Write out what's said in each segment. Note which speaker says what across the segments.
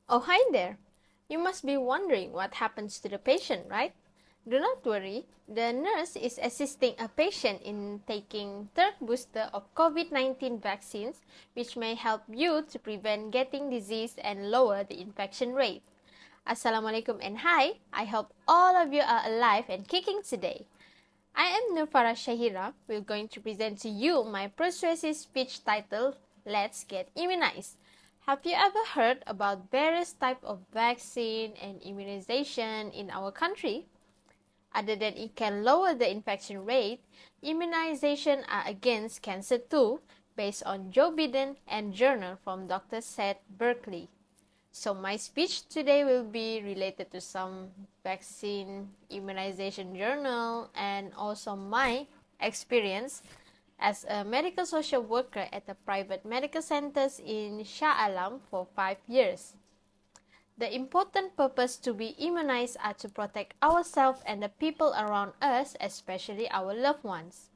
Speaker 1: Oh, hi there. You must be wondering what happens to the patient, right? Do not worry, the nurse is assisting a patient in taking third booster of COVID-19 vaccines, which may help you to prevent getting disease and lower the infection rate. Assalamualaikum and hi, I hope all of you are alive and kicking today. I am Nurfara Shahira, will going to present to you my persuasive speech titled, Let's Get Immunized. Have you ever heard about various types of vaccine and immunization in our country? Other than it can lower the infection rate, immunization are against cancer too, based on Joe Biden and journal from Dr. at Berkeley. So my speech today will be related to some vaccine immunization journal and also my experience as a medical social worker at the private medical centers in Shah Alam for 5 years. The important purpose to be immunized are to protect ourselves and the people around us, especially our loved ones.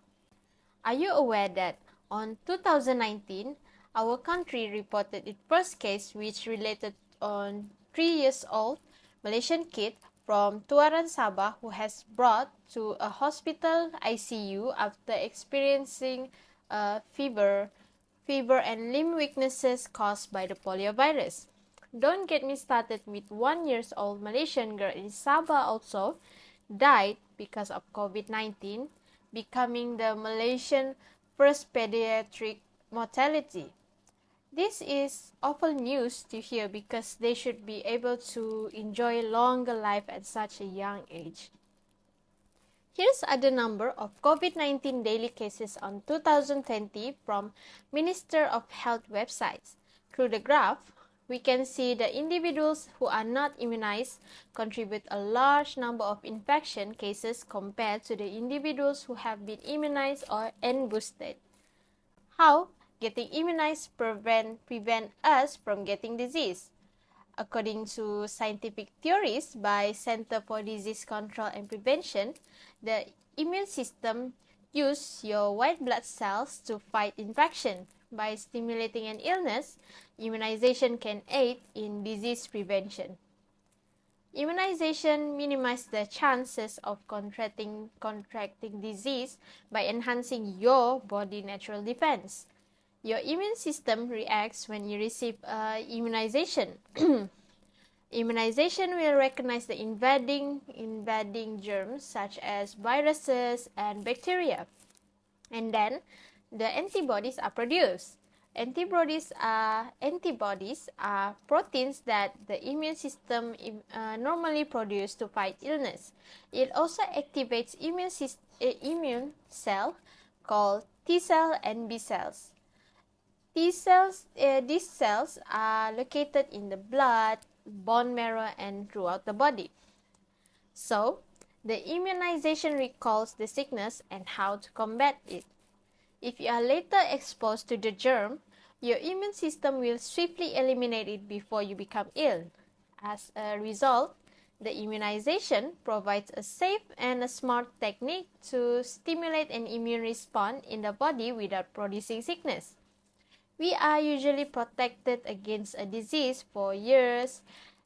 Speaker 1: Are you aware that on 2019, our country reported its first case which related on 3 years old Malaysian kid from Tuaran Sabah who has brought to a hospital ICU after experiencing a fever and limb weaknesses caused by the polio virus. Don't get me started with 1 years old Malaysian girl in Sabah also died because of COVID-19, becoming the Malaysian first pediatric mortality. This is awful news to hear because they should be able to enjoy longer life at such a young age. Here's other number of COVID-19 daily cases on 2020 from Minister of Health websites. Through the graph, we can see the individuals who are not immunized contribute a large number of infection cases compared to the individuals who have been immunized and boosted. How getting immunized prevent us from getting disease? According to scientific theories by Center for Disease Control and Prevention, the immune system uses your white blood cells to fight infection. By stimulating an illness, immunization can aid in disease prevention. Immunization minimizes the chances of contracting disease by enhancing your body's natural defense. Your immune system reacts when you receive immunization. Immunization will recognize the invading germs such as viruses and bacteria, and then the antibodies are produced. Antibodies are proteins that the immune system normally produces to fight illness. It also activates immune cell called T cell and B cells. These cells are located in the blood, bone marrow, and throughout the body. So, the immunization recalls the sickness and how to combat it. If you are later exposed to the germ, your immune system will swiftly eliminate it before you become ill. As a result, the immunization provides a safe and a smart technique to stimulate an immune response in the body without producing sickness. We are usually protected against a disease for years,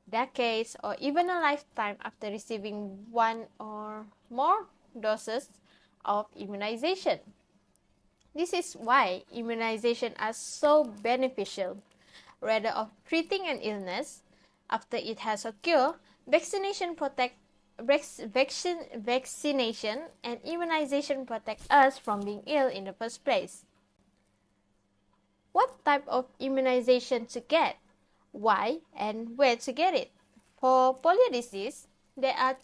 Speaker 1: decades, or even a lifetime after receiving one or more doses of immunization. This is why immunization are so beneficial. Rather of treating an illness after it has occurred, vaccination and immunization protect us from being ill in the first place. What type of immunization to get? Why and where to get it? For polio disease, there are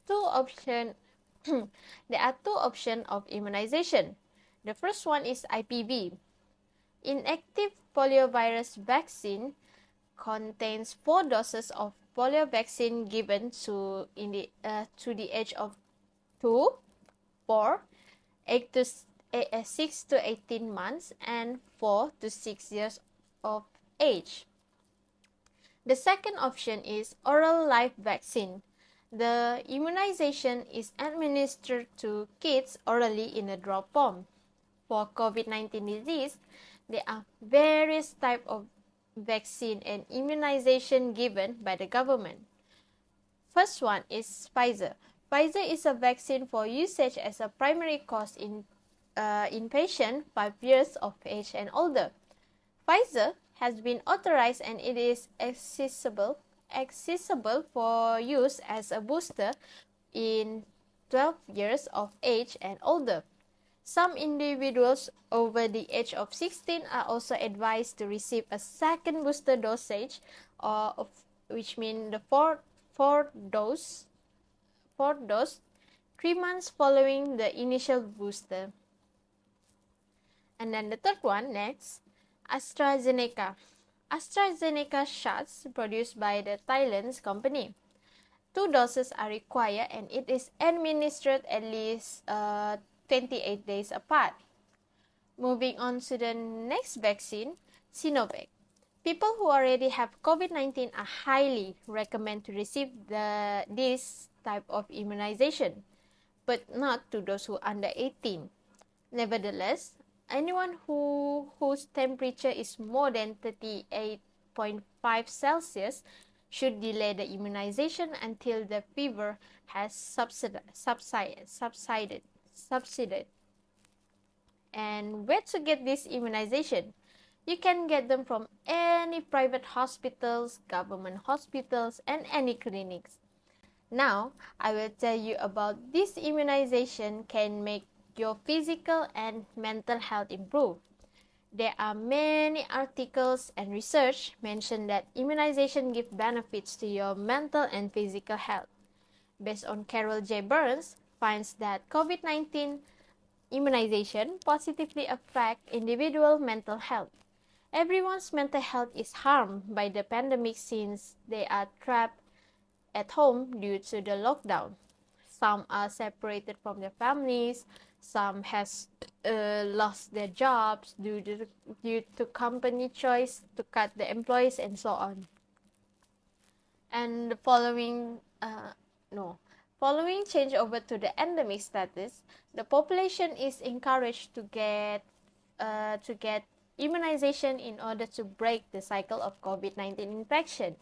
Speaker 1: two options of immunization. The first one is IPV. Inactive poliovirus vaccine contains 4 doses of polio vaccine given to the age of 2, 4, 6 to 18 months, and 4 to 6 years of age. The second option is oral live vaccine. The immunization is administered to kids orally in a drop form. For COVID-19 disease, there are various types of vaccine and immunization given by the government. First one is Pfizer. Pfizer is a vaccine for usage as a primary course in patients 5 years of age and older. Pfizer has been authorized and it is accessible for use as a booster in 12 years of age and older. Some individuals over the age of 16 are also advised to receive a second booster dosage, which means the fourth dose 3 months following the initial booster. And then the third one next, AstraZeneca. AstraZeneca shots produced by the Thailand's company. 2 doses are required and it is administered at least 28 days apart. Moving on to the next vaccine, Sinovac. People who already have COVID-19 are highly recommended to receive this type of immunization, but not to those who are under 18. Nevertheless, anyone whose temperature is more than 38.5 Celsius should delay the immunization until the fever has subsided. And where to get this immunization? You can get them from any private hospitals, government hospitals, and any clinics. Now, I will tell you about this immunization can make your physical and mental health improve. There are many articles and research mention that immunization gives benefits to your mental and physical health. Based on Carol J. Burns, finds that COVID-19 immunization positively affect individual mental health. Everyone's mental health is harmed by the pandemic since they are trapped at home due to the lockdown. Some are separated from their families, some has lost their jobs due to company choice to cut the employees and so on. And following change over to the endemic status, the population is encouraged to get immunization in order to break the cycle of COVID-19 infection.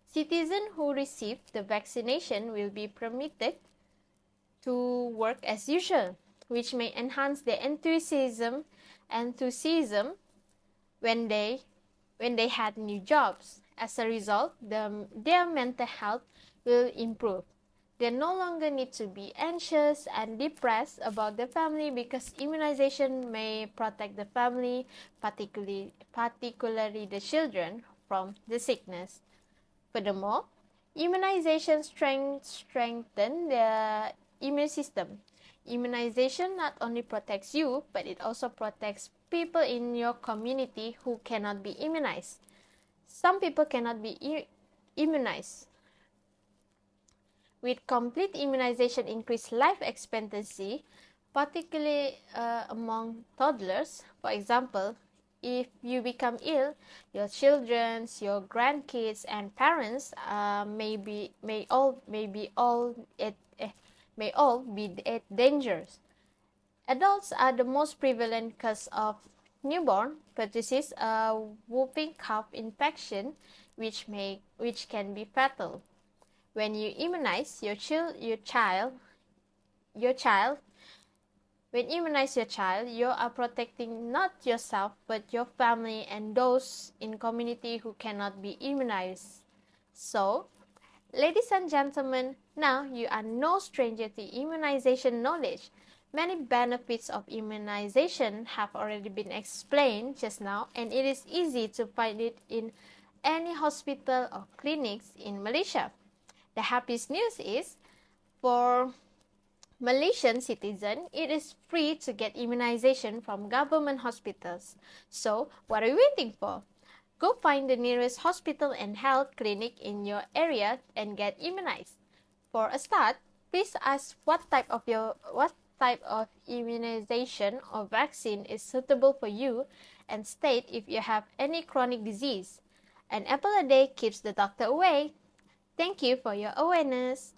Speaker 1: Citizens who receive the vaccination will be permitted to work as usual, which may enhance their enthusiasm when they had new jobs. As a result, their mental health will improve. They no longer need to be anxious and depressed about the family because immunization may protect the family, particularly the children, from the sickness. Furthermore, immunization strengthens the immune system. Immunization not only protects you, but it also protects people in your community who cannot be immunized. Some people cannot be immunized. With complete immunization increased life expectancy, particularly among toddlers. For example, if you become ill, your children, your grandkids, and parents may all be at danger. Adults are the most prevalent cause of newborn pertussis, a whooping cough infection, which can be fatal. When you immunize your child, you are protecting not yourself but your family and those in community who cannot be immunized. So, ladies and gentlemen, now you are no stranger to immunization knowledge. Many benefits of immunization have already been explained just now, and it is easy to find it in any hospital or clinics in Malaysia. The happiest news is, for Malaysian citizens, it is free to get immunization from government hospitals. So, what are you waiting for? Go find the nearest hospital and health clinic in your area and get immunized. For a start, please ask what type of immunization or vaccine is suitable for you and state if you have any chronic disease. An apple a day keeps the doctor away. Thank you for your awareness.